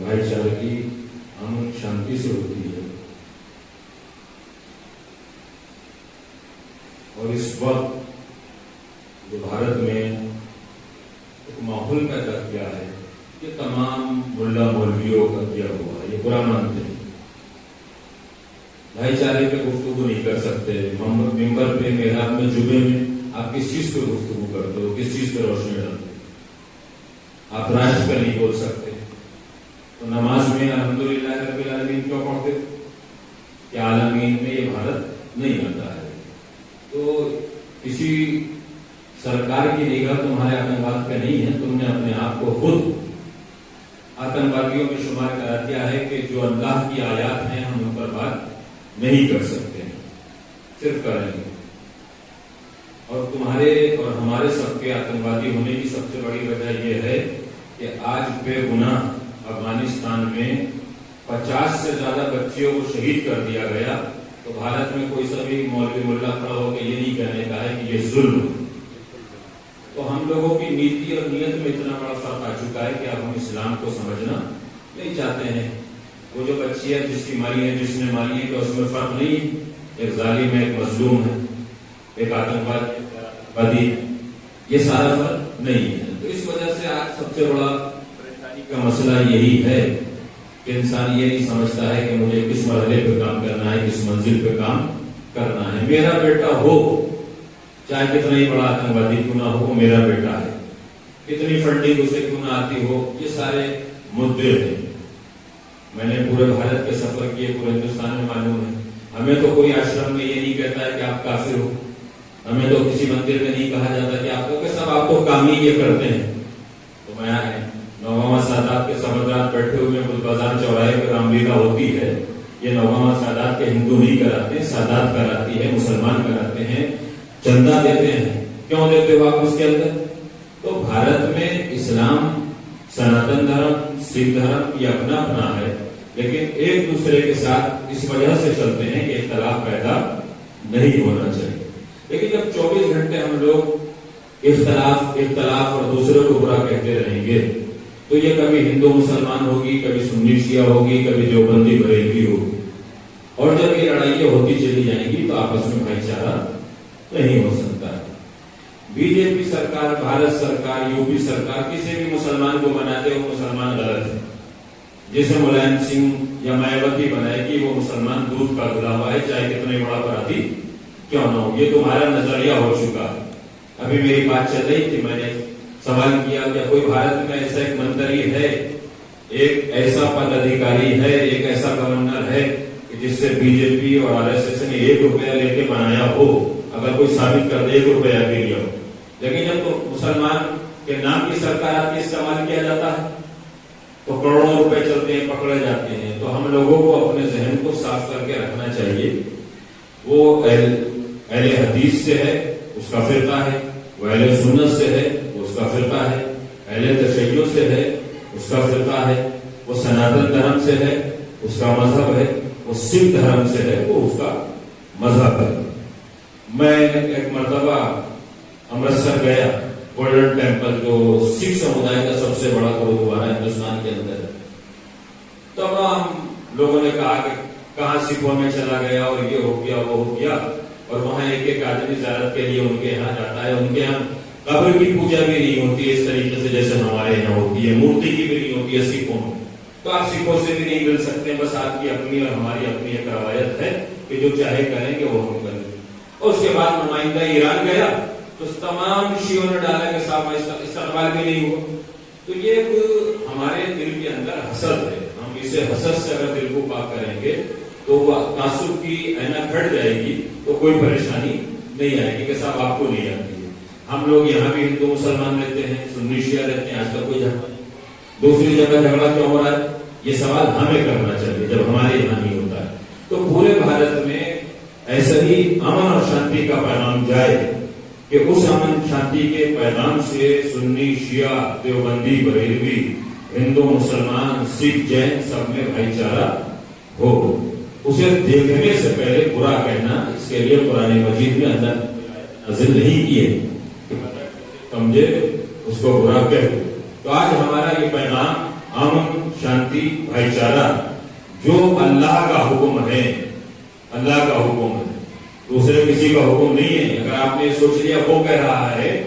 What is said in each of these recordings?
بھائی چارگی امن شانتی سے ہوتی ہے. اور اس وقت جو بھارت میں ایک ماحول پیدا کیا ہے یہ تمام ملا مولویوں کا کیا ہوا ہے. یہ برا مانتے ہیں, بھائی چارے پہ گفتگو نہیں کر سکتے. ممبر پہ محراب میں جمعے میں آپ کس چیز پہ گفتگو کرتے ہو, کس چیز پہ روشنی ڈالتے ہو؟ آپ راشٹر پہ نہیں بول سکتے تو نماز میں الحمدللہ رب العالمین کیوں پڑھتے کہ عالمین میں یہ بھارت نہیں آتا ہے. تو کسی سرکار کی نگاہ تمہارے آتنکواد پہ نہیں ہے. تم نے اپنے آپ کو خود آتنکوادیوں میں شمار کرا دیا ہے کہ جو اللہ کی آیات ہیں ہم ان پر بات نہیں کر سکتے ہیں, صرف کریں گے. اور تمہارے اور ہمارے سب کے آتنکوادی ہونے کی سب سے بڑی وجہ یہ ہے کہ آج بے گناہ افغانستان میں 50 سے زیادہ بچیوں کو شہید کر دیا گیا. تو بھارت میں کوئی سبھی مولوی ملا کھڑا ہو کے یہ نہیں کہنے کا ہے کہ یہ ظلم ہے. تو ہم لوگوں کی نیتی اور نیت میں اتنا بڑا فرق آ چکا ہے کہ اب ہم اسلام کو سمجھنا نہیں چاہتے ہیں. وہ جو بچی ہے جس کی ماری ہے, جس نے ماری ہے, کہ اس میں فرق نہیں ہے. ایک ظالم ہے, ایک مظلوم ہے, ایک آتنکوادی, یہ سارا فرق نہیں ہے. تو اس وجہ سے آج سب سے بڑا پریشانی کا مسئلہ یہی ہے کہ انسان یہ نہیں سمجھتا ہے کہ مجھے کس مرحلے پہ کام کرنا ہے, کس منزل پہ کام کرنا ہے. میرا بیٹا ہو چاہے کتنا ہی بڑا آتنکوادی کیوں نہ ہو, وہ میرا بیٹا ہے. کتنی فنڈنگ اسے کیوں نہ آتی ہو, یہ سارے مدعے ہیں. میں نے پورے بھارت کے سفر کیے, پورے ہندوستان میں معلوم ہے. ہمیں تو کوئی آشرم میں یہ نہیں کہتا ہے کہ آپ کافر ہو. ہمیں تو کسی مندر میں نہیں کہا جاتا کہ آپ کو, کہ سب آپ تو کام ہی یہ کرتے ہیں. تو میں نوگاواں سادات کے سمندرات بیٹھے ہوئے بازار چوراہے پہ رام لیلا ہوتی ہے. یہ نوگاواں سادات کے ہندو نہیں کراتے, سادات کراتی ہے, مسلمان کراتے ہیں, چندہ دیتے ہیں. کیوں دیتے ہو آپ اس کے اندر؟ تو بھارت میں اسلام, سناتن دھرم, سکھ دھرم یہ اپنا اپنا ہے, لیکن ایک دوسرے کے ساتھ اس وجہ سے چلتے ہیں کہ اختلاف پیدا نہیں ہونا چاہیے. لیکن جب 24 گھنٹے ہم لوگ اختلاف اور دوسرے کو برا کہتے رہیں گے تو یہ کبھی ہندو مسلمان ہوگی, کبھی سنی شیعہ ہوگی, کبھی دیوبندی بریلوی ہوگی. اور جب یہ لڑائیاں ہوتی چلی جائیں گی تو آپس میں بھائی چارہ نہیں ہو سکتا ہے. بی جے پی سرکار, بھارت سرکار, یو پی سرکار کسی بھی مسلمان کو بناتے وہ مسلمان غلط ہے. جسے ملائم سنگھ یا مایاوتی بنائے گی وہ مسلمان دودھ کا دھلا ہوا ہے, چاہے کتنے بڑا اپرادھی کیوں نہ ہو. یہ تمہارا نظریہ ہو چکا ہے. ابھی میری بات چل رہی تھی, میں نے سوال کیا کہ کوئی بھارت میں ایسا ایک منتری ہے, ایک ایسا پد ادھیکاری ہے, ایک ایسا گورنر ہے کہ جس سے بی جے پی اور آر ایس ایس نے 1 روپیہ لے کے بنایا ہو؟ اگر کوئی ثابت کر دے 1 روپیہ بھی لیا ہو. لیکن جب تو مسلمان کے نام کی سرکار آپ استعمال کیا جاتا ہے تو کروڑوں روپے چلتے ہیں, پکڑے جاتے ہیں. تو ہم لوگوں کو اپنے ذہن کو صاف کر کے رکھنا چاہیے. وہ اہل حدیث سے ہے, اس کا فرقہ ہے. وہ اہل سنت سے ہے, وہ اس کا فرقہ ہے. اہل تشیع سے ہے, اس کا فرقہ ہے. وہ سناتن دھرم سے ہے, اس کا مذہب ہے. وہ سکھ دھرم سے ہے, وہ اس کا مذہب ہے. میں ایک مرتبہ امرتسر گیا, گولڈن ٹیمپل جو سکھ سمودائے کا سب سے بڑا گرودوارا ہندوستان کے اندر ہے. تمام لوگوں نے کہا کہ کہاں سکھوں میں چلا گیا اور یہ ہو گیا وہ ہو گیا, اور وہاں ایک ایک آدمی زیارت کے لیے ان کے یہاں جاتا ہے. ان کے یہاں قبر کی پوجا بھی نہیں ہوتی اس طریقے سے جیسے ہمارے یہاں ہوتی ہے, مورتی کی بھی نہیں ہوتی ہے سکھوں میں. تو آپ سکھوں سے بھی نہیں مل سکتے, بس آپ کی اپنی اور ہماری اپنی ایک روایت ہے کہ جو چاہے کریں گے وہ ہم کریں گے. اور اس کے بعد نمائندہ ایران گیا تو تمام شیعوں نے ڈالا کہ صاحب استقبال بھی نہیں ہوا. تو یہ ہمارے دل کے اندر حسد ہے. ہم اسے حسد سے اگر دل کو پاک کریں گے تو وہ تعصب کی اینک ہٹ جائے گی, تو کوئی پریشانی نہیں آئے گی کہ صاحب آپ کو نہیں آتی ہے. ہم لوگ یہاں بھی ہندو مسلمان رہتے ہیں, سنی شیعہ رہتے ہیں, آج تک کوئی جھگڑا نہیں. دوسری جگہ جھگڑا کیوں ہو رہا ہے, یہ سوال ہمیں کرنا چاہیے جب ہمارے یہاں نہیں ہوتا ہے. تو پورے بھارت میں ایسا ہی امن اور شانتی کا پیغام جائے کہ اس امن شانتی کے پیغام سے سنی شیعہ, دیوبندی بریلوی, ہندو مسلمان, سکھ جین سب میں بھائی چارہ ہو. اسے دیکھنے سے پہلے برا کہنا, اس کے لیے قرآن مجید میں اندر نازل نہیں کیے, سمجھے, اس کو برا کہہ. تو آج ہمارا یہ پیغام امن شانتی شانتی بھائی چارہ جو اللہ کا حکم ہے، اللہ کا حکم ہے، دوسرے کسی کا حکم نہیں ہے. اگر آپ نے سوچ لیا وہ کہہ رہا ہے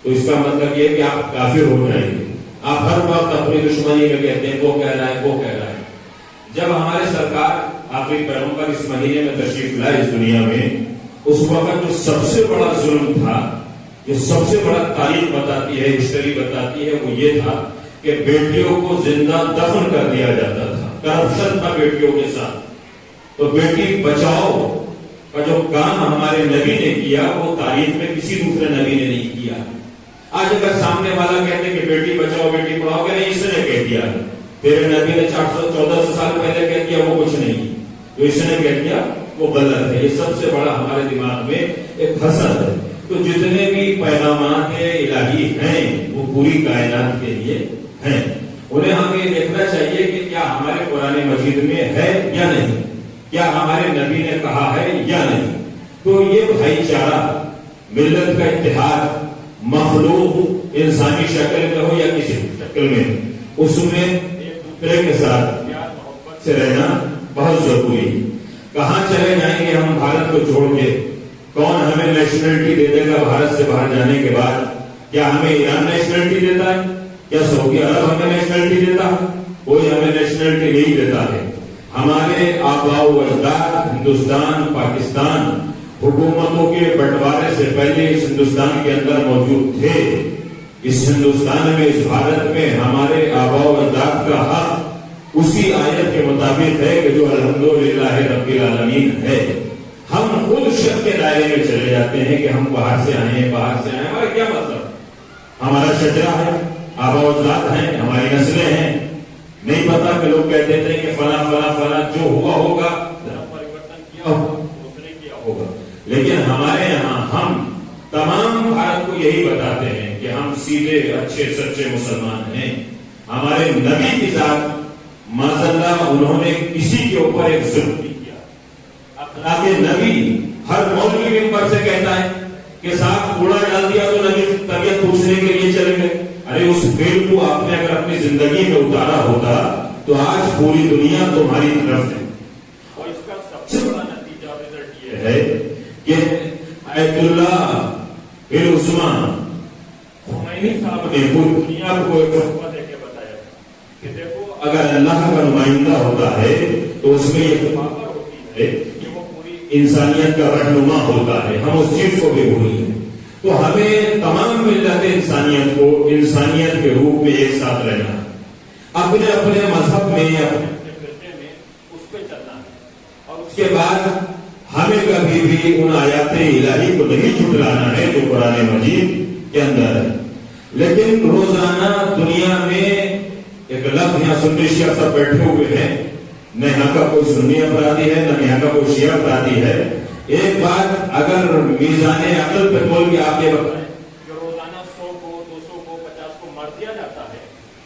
تو اس کا مطلب یہ کہ آپ کافر ہو جائیں گے. آپ ہر وقت اپنی دشمنی میں کہتے ہیں وہ کہہ رہا ہے وہ کہہ رہا ہے. جب ہمارے سرکار آخری پیغمبر اس مہینے میں تشریف لائے اس دنیا میں، اس وقت جو سب سے بڑا ظلم تھا، جو سب سے بڑا تاریخ بتاتی ہے، ہسٹری بتاتی ہے، وہ یہ تھا کہ بیٹیوں کو زندہ دفن کر دیا جاتا تھا. کرپشن تھا بیٹیوں کے ساتھ. تو بیٹی بچاؤ کا جو کام ہمارے نبی نے کیا وہ تاریخ میں کسی دوسرے نبی نے نہیں کیا. آج اگر سامنے والا کہتے کہ بیٹی بچاؤ بیٹی پڑھاؤ، کہ نہیں اس نے کہہ دیا، تیرے نبی نے 1400 سال پہلے کہہ دیا وہ کچھ نہیں، جو اس نے کہہ دیا وہ غلط ہے. یہ سب سے بڑا ہمارے دماغ میں ایک حسد ہے. تو جتنے بھی پیغامات الہی ہیں وہ پوری کائنات کے لیے ہیں. انہیں ہمیں یہ دیکھنا چاہیے کہ کیا ہمارے قرآن مجید میں ہے یا نہیں، کیا ہمارے نبی نے کہا ہے یا نہیں. تو یہ بھائی چارہ، ملت کا اتحاد، مخلوق انسانی شکل میں ہو یا کسی شکل میں، اس میں ایک دوسرے کے ساتھ پیار محبت سے رہنا بہت ضروری. کہاں چلے جائیں گے ہم بھارت کو چھوڑ کے؟ کون ہمیں نیشنلٹی دے دے گا بھارت سے باہر جانے کے بعد؟ کیا ہمیں ایران نیشنلٹی دیتا ہے؟ کیا سعودی عرب ہمیں نیشنلٹی دیتا ہے؟ کوئی ہمیں نیشنلٹی نہیں دیتا ہے. ہمارے آباء و اجداد ہندوستان پاکستان حکومتوں کے بٹوارے سے پہلے اس ہندوستان کے اندر موجود تھے. اس ہندوستان میں، اس بھارت میں ہمارے آباء و اجداد کا حق اسی آیت کے مطابق ہے کہ جو الحمدللہ رب العالمین ہے. ہم خود شک کے دائرے میں چلے جاتے ہیں کہ ہم باہر سے آئے ہیں، باہر سے آئے ہیں. ہمارا کیا مطلب؟ ہمارا شجرہ ہے، آباء و اجداد ہیں، ہماری نسلیں ہیں. نہیں پتا کہ لوگ کہتے تھے کہ فلاں فلاں فلاں جو ہوا ہوگا، پریورتن کیا ہوگا، اس نے کیا ہوگا. لیکن ہمارے یہاں ہم تمام بھارت کو یہی بتاتے ہیں کہ ہم سیدھے اچھے سچے مسلمان ہیں. ہمارے نبی کی ذات معذاللہ انہوں نے کسی کے اوپر ایک ظلم نہیں کیا. اخلاق نبی ہر مولوی ممبر سے کہتا ہے کہ صاحب کوڑا ڈال دیا تو نبی طبیعت پوچھنے کے لیے چلے گئے. ارے اس فیل کو آپ نے اگر اپنی زندگی میں اتارا ہوتا تو آج پوری دنیا تمہاری طرف ہے. اور اس کا سب سے بڑا نتیجہ رزلٹ یہ ہے کہ آیت اللہ پھر عثمان خمینی صاحب نے پوری دنیا کو ایک فتویٰ دے کے بتایا کہ دیکھو اگر اللہ کا نمائندہ ہوتا ہے تو اس میں یہ پاور ہوتی ہے کہ وہ پوری انسانیت کا رہنما ہوتا ہے. ہم اس چیز کو بھی بھول گئے. تو ہمیں تمام ملت انسانیت کو انسانیت کے روپ میں ایک ساتھ رہنا ہے. اپنے اپنے مذہب میں، اپنے فرقے میں اس پہ چلنا ہے. اور اس کے بعد ہمیں کبھی بھی ان آیات الہی کو نہیں جھٹلانا ہے جو قرآن مجید کے اندر ہے. لیکن روزانہ دنیا میں ایک لفظ یہاں سنی شیعہ سب بیٹھے ہوئے ہیں، نہ یہاں کا کوئی سنی اپرادھی ہے نہ یہاں کا کوئی شیعہ اپرادھی ہے. ایک بات اگر میزان عقل پہ بول کے آپ یہ بتائیں کہ روزانہ 100 کو 200 کو 50 کو مار دیا جاتا ہے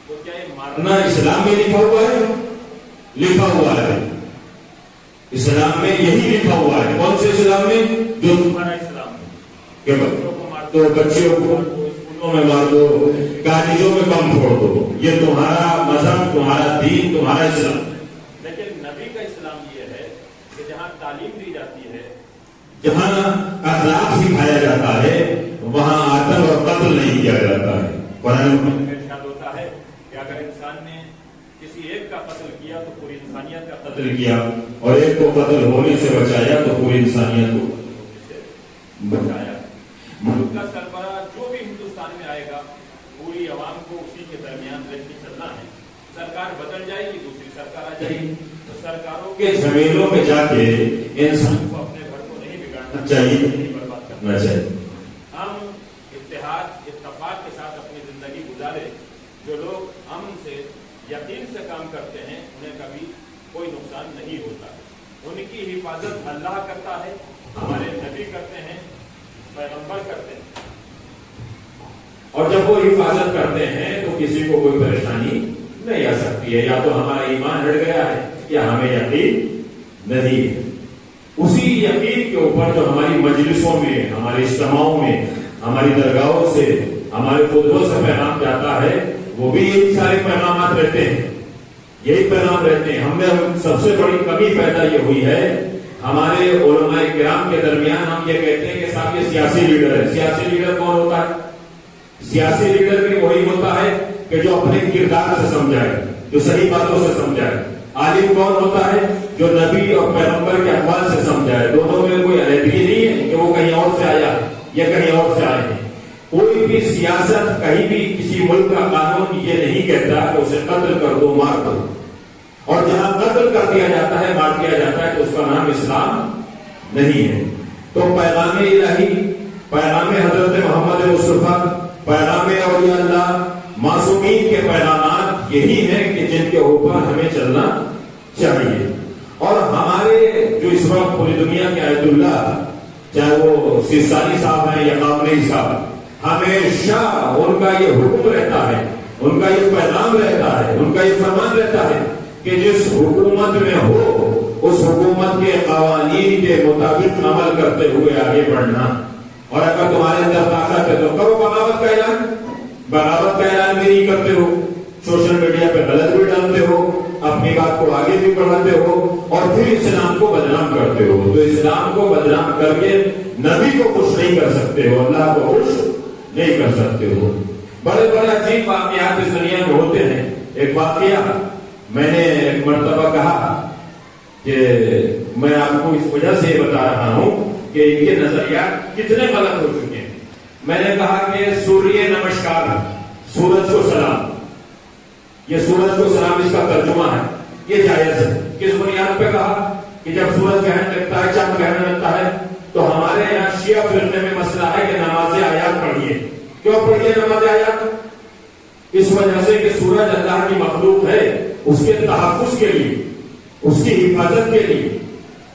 تو کیا یہ مارنا اسلام میں لکھا ہوا ہے؟ لکھا ہوا ہے اسلام میں، یہی لکھا ہوا ہے. کون سے اسلام میں؟ جو تمہارا اسلام ہے کہ بچوں کو مار دو، بچوں کو اسکولوں میں مار دو، کالجوں میں بم پھوڑ دو. یہ تمہارا مذہب، تمہارا دین، تمہارا اسلام. لیکن نبی کا اسلام یہ ہے کہ جہاں تعلیم دی جاتی ہے، جہاں اخلاق سکھایا جاتا ہے، وہاں قتل اور قتل نہیں کیا جاتا ہے. قرآن میں ارشاد ہوتا ہے کہ اگر انسان نے کسی ایک کا قتل کیا تو پوری انسانیت کا قتل کیا، اور ایک کو قتل ہونے سے بچایا تو پوری انسانیت کو بچایا. ملک کا سربراہ جو بھی ہندوستان میں آئے گا، پوری عوام کو اسی کے درمیان رہ کے چلنا ہے. سرکار بدل جائے گی، دوسری سرکار آ جائے گی، تو سرکاروں کے جھمیلوں میں جا کے انسان کو اپنے گھر کو نہیں بگاڑنا چاہیے، نہیں برباد کرنا چاہیے. ہم اتحاد اتفاق کے ساتھ اپنی زندگی گزارے. جو لوگ امن سے یقین سے کام کرتے ہیں انہیں کبھی کوئی نقصان نہیں ہوتا. ان کی حفاظت اللہ کرتا ہے، ہمارے نبی کرتے ہیں، پیغمبر کرتے ہیں. اور جب وہ حفاظت کرتے ہیں تو کسی کو کوئی پریشانی نہیں آ سکتی ہے. یا تو ہمارا ایمان ہٹ گیا ہے یا ہمیں یقین نہیں ہے. اسی یقین کے اوپر جو ہماری مجلسوں میں، ہمارے اجتماعوں میں، ہماری درگاہوں سے، ہمارے خطبوں سے پیغام جاتا ہے، وہ بھی یہی سارے پیغامات رہتے ہیں یہی پیغام رہتے ہیں. ہم میں سب سے بڑی کمی پیدا یہ ہوئی ہے ہمارے علماء کرام کے درمیان. ہم یہ کہتے ہیں کہ صاحب یہ سیاسی لیڈر ہے. سیاسی لیڈر کون ہوتا ہے؟ سیاسی لیڈر بھی وہی ہوتا ہے کہ جو اپنے کردار سے سمجھائے, جو صحیح باتوں سے سمجھائے. عالم کون ہوتا ہے؟ جو نبی اور پیغمبر کے اقوال سے سمجھائے. دونوں میں کوئی علیحدگی نہیں ہے کہ وہ کہیں اور سے آیا یا کہیں اور سے آئے ہیں. کوئی بھی سیاست کہیں بھی کسی ملک کا قانون یہ نہیں کہتا کہ اسے قتل کر دو, مار دو. اور جہاں قتل کر دیا جاتا ہے, مار دیا جاتا ہے, تو اس کا نام اسلام نہیں ہے. تو پیغام الہی, پیغام حضرت محمد مصطفیٰ, پیغام اولیاء اللہ, معصومین کے پیغامات یہی ہیں کہ جن کے اوپر ہمیں چلنا چاہیے. اور ہمارے جو اس وقت پوری دنیا کے آیت اللہ, چاہے وہ سیستانی صاحب ہیں یا قاملی صاحب, ہمیشہ ان کا یہ حکم رہتا ہے, ان کا یہ پیغام رہتا ہے, ان کا یہ فرمان رہتا ہے کہ جس حکومت میں ہو اس حکومت کے قوانین کے مطابق عمل کرتے ہوئے آگے بڑھنا. اور اگر تمہارے اندر طاقت ہے تو کرو بغاوت کا اعلان. بغاوت کا اعلان بھی نہیں کرتے ہو, سوشل میڈیا پہ غلط بھی ڈالتے ہو, اپنی بات کو آگے بھی بڑھاتے ہو, اور پھر اسلام کو بدنام کرتے ہو. تو اسلام کو بدنام کر کے نبی کو خوش نہیں کر سکتے ہو, اللہ کو خوش نہیں کر سکتے ہو. بڑے بڑے عجیب واقعات اس دنیا میں ہوتے ہیں. ایک واقعہ میں نے ایک مرتبہ کہا کہ میں آپ کو اس وجہ سے بتا رہا ہوں کہ ان کے نظریات کتنے غلط ہو چکے ہیں. میں نے کہا کہ سوریہ نمسکار, سورج کو سلام, یہ سورج کو سلام اس کا ترجمہ ہے, یہ جائز ہے. کس بنیاد پہ کہا کہ جب سورج کہنے لگتا ہے, چاند کہنے لگتا ہے, تو ہمارے یہاں شیعہ فرقے میں مسئلہ ہے کہ نماز آیات پڑھیے. کیوں پڑھیے نماز آیات؟ اس وجہ سے کہ سورج اللہ کی مخلوق ہے, اس کے تحفظ کے لیے, اس کی حفاظت کے لیے,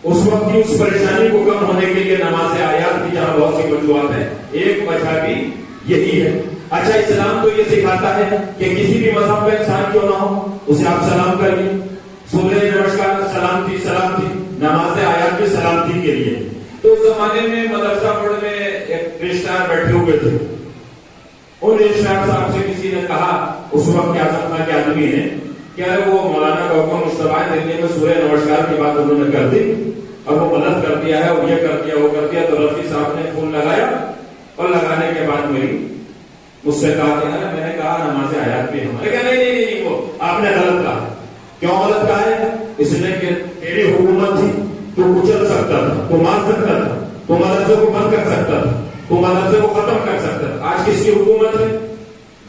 اس وقت کی اس پریشانی کو کم ہونے کے لیے نماز آیات کی جہاں بہت سی وجوہات ہیں, ایک وجہ بھی یہی ہے. اچھا, اسلام تو یہ سکھاتا ہے کہ کسی بھی مذہب کا انسان کیوں نہ ہو اسے آپ سلام کریے. سورہ نمسکار سلامتی, سلامتی, نماز آیات بھی سلامتی کے لیے. تو اس زمانے میں مدرسہ بورڈ میں ایک رجسٹرار بیٹھے ہوئے تھے. ان رجسٹرار صاحب سے کسی نے کہا, اس وقت کیا سمجھا کہ آدمی نے, کیا وہ مولانا گوکم مصطفیٰ دہلی میں سورہ نمسکار کی بات انہوں نے کر دی اور وہ غلط کر دیا ہے, اور یہ کر دیا, وہ کر دیا. تو رفیع صاحب نے فون لگایا, اور لگانے کے بعد میری مجھ سے کہا کہ میں نے کہا نماز آیات بھی ہمارے. کہا نہیں, وہ آپ نے غلط کہا. کیوں غلط کہا ہے؟ اس لیے کہ تیری حکومت تھی, تو کچل سکتا تھا, تو مار سکتا تھا, تو مدرسے کو بند کر سکتا تھا, تو مدرسے کو ختم کر سکتا تھا. آج کس کی حکومت ہے؟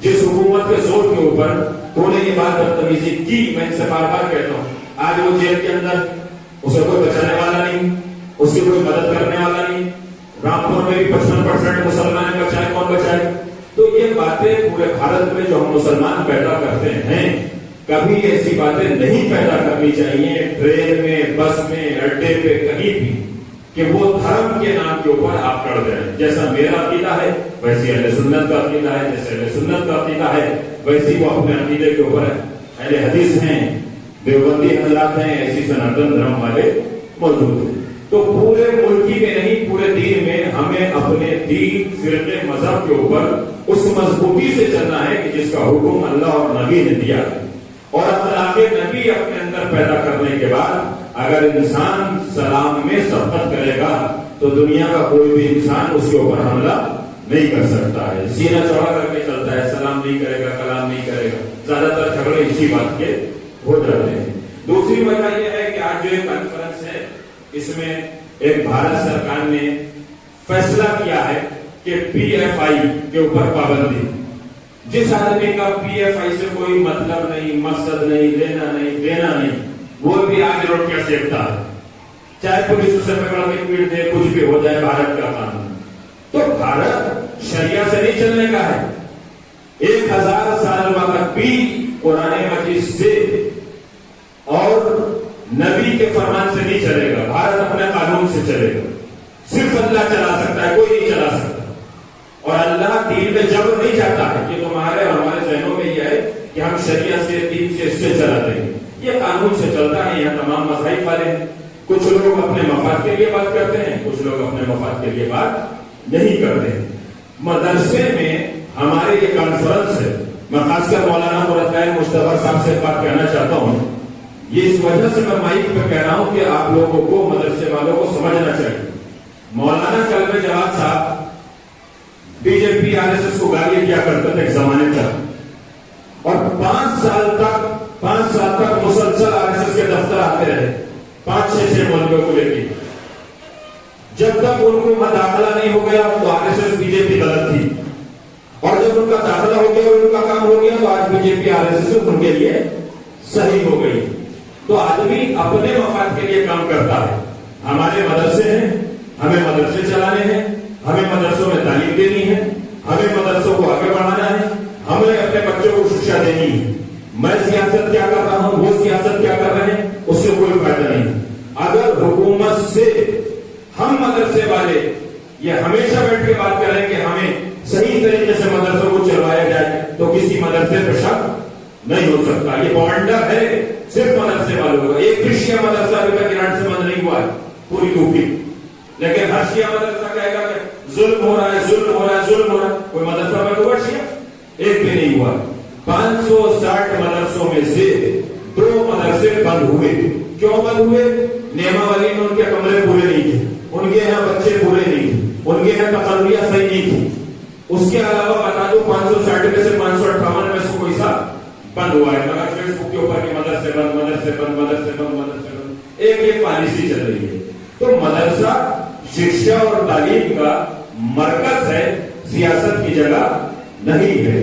جس حکومت کے زور کے اوپر تو نے یہ بات بدتمیزی کی. میں ان سے بار بار کہتا ہوں, آج وہ جیل کے اندر, اسے کوئی بچانے والا نہیں, اس کی کوئی مدد کرنے والا نہیں. رامپور میں بھی 55% مسلمان بچائے, کون بچائے؟ تو یہ باتیں پورے بھارت میں جو ہم مسلمان پیدا کرتے ہیں, کبھی ایسی باتیں نہیں پیدا کرنی چاہیے ٹرین میں, بس میں, اڈے پہ, کہیں بھی, کہ وہ دھرم کے نام کے اوپر آپ لڑ جائیں. جیسا میرا عقیدہ ہے ویسی اہل سنت کا عقیدہ ہے, جیسے اہل سنت کا عقیدہ ہے ویسی وہ اپنے عقیدے کے اوپر اہل حدیث ہیں, دیوبندی حضرات ہیں, ایسی سناتن دھرم والے موجود ہیں. تو پورے ملکی میں نہیں, پورے دین میں ہمیں اپنے دین, فرقے, مذہب کے اوپر اس مضبوطی سے چلنا ہے کہ جس کا حکم اللہ اور نبی نے دیا ہے. اور اخلاق نبی اپنے اندر پیدا کرنے کے بعد اگر انسان سلام میں سبقت کرے گا تو دنیا کا کوئی بھی انسان اس کے اوپر حملہ نہیں کر سکتا ہے. سینہ چوڑا کر کے چلتا ہے, سلام نہیں کرے گا, کلام نہیں کرے گا. زیادہ تر جھگڑے اسی بات کے ہو جاتے ہیں. دوسری وجہ یہ ہے کہ آج جو ایک کانفرنس ہے, اس میں ایک بھارت سرکار نے فیصلہ کیا ہے کہ پی ایف آئی کے اوپر پابندی. جس آدمی کا پی ایف آئی سے کوئی مطلب نہیں, مقصد نہیں, لینا نہیں, دینا نہیں, وہ بھی آج روڈ کر سکتا ہے, چاہے پولیس اسے پکڑ کے پیٹ دے, کچھ بھی ہو جائے, بھارت کا قانون. تو بھارت شریعت سے نہیں چلنے کا ہے. 1000 سال وقت بھی قرآن مجید سے اور نبی کے فرمان سے نہیں چلے گا. بھارت اپنے قانون سے چلے گا. صرف اللہ چلا سکتا ہے, کوئی نہیں چلا سکتا. اور اللہ دین میں جبر نہیں چاہتا ہے کہ تمہارے اور ہمارے ذہنوں میں یہ ہے کہ ہم شریعت سے, دین سے, اس سے چلاتے ہیں. یہ قانون سے چلتا ہے. یہاں تمام مذاہب والے ہیں. کچھ لوگ اپنے مفاد کے لیے بات کرتے ہیں, کچھ لوگ اپنے مفاد کے لیے بات نہیں کرتے ہیں. مدرسے میں ہمارے یہ کانفرنس ہے, میں خاص کر مولانا مرتضی مصطفیٰ صاحب سے بات کہنا چاہتا ہوں. یہ اس وجہ سے میں مائک پہ کہہ رہا ہوں کہ آپ لوگوں کو مدرسے والوں کو سمجھنا چاہیے. مولانا کلب جواد صاحب be J P R S S کو گالی کیا کرتے تھے ایک زمانے تک, اور 5 سال تک مسلسل آر ایس ایس کے دفتر آتے رہے 5-6 ملکوں کو لے کے. جب تک ان کو داخلہ نہیں ہو گیا تو R S S B J P غلط تھی, اور جب ان کا داخلہ ہو گیا اور ان کا کام ہو گیا تو آج B J P R S S ان کے لیے صحیح ہو گئی. تو آدمی اپنے مفاد کے لیے کام کرتا ہے. ہمارے مدرسے ہیں, ہمیں مدرسے چلانے ہیں, ہمیں مدرسوں میں تعلیم دینی ہے, ہمیں مدرسوں کو آگے بڑھانا ہے, ہمیں اپنے بچوں کو شکشا دینی ہے. میں سیاست کیا کر رہا ہوں, وہ سیاست کیا کر رہے ہیں, اس سے کوئی فائدہ نہیں. اگر حکومت سے ہم مدرسے والے یہ ہمیشہ بیٹھ کے بات کریں کہ ہمیں صحیح طریقے سے مدرسوں کو چلوایا جائے تو کسی مدرسے پہ شک نہیں ہو سکتا. یہ پوائنٹر ہے صرف مدرسے والوں کا. ایک بھی شیعہ مدرسہ ابھی تک ایران سے بند نہیں ہوا ہے پوری یوپی, لیکن ہر شیعہ مدرسہ کہے گا کہ ظلم ہو رہا ہے, ظلم ہو رہا ہے, ظلم ہو رہا ہے. کوئی مدرسہ بند ہوا شیعہ؟ ایک بھی نہیں ہوا. 560 مدرسوں میں سے 2 مدرسے بند ہوئے. کیوں بند ہوئے؟ نیما والی میں ان کے کمرے پورے نہیں تھے, ان کے یہاں بچے پورے نہیں تھے, ان کے یہاں تقرریاں صحیح نہیں تھی. اس کے علاوہ بتا دو 560 میں سے 558 میں سے کوئی سا بند ہوا ہے. مگر فیس بک کے اوپر کہ مدرسے بند, مدرسے بند, مدرسے بند, مدرسے بند, ایک پالیسی چل رہی ہے. تو مدرسہ شکشا اور تعلیم کا مرکز ہے, سیاست کی جگہ نہیں ہے.